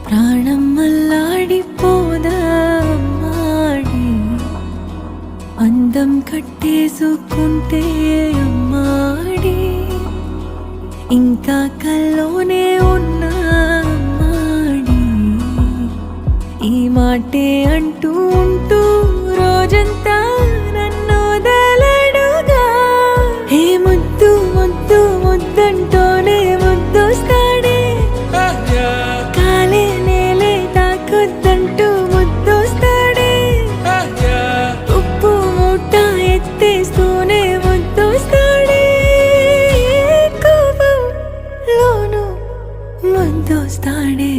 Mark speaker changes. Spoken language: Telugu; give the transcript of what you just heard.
Speaker 1: ప్రాణం అల్లాడిపోదా అమ్మాడి అందం కట్టేసుకుంటే అమ్మాడి ఇంకా కల్లోనే ఉన్నా అమ్మాడి ఈ మాటే అంటూ ఉంటూ రోజంతా నన్ను వదలడుగా హే ముద్దు ముద్దు ముద్దంటూనే ముద్దొస్తాడే కాలే నేలే తాకొద్దంటూ ముద్దొస్తాడే ఉప్పు మూట ఎత్తేస్తూనే ముద్దొస్తాడే కోపంలోను ముద్దొస్తాడే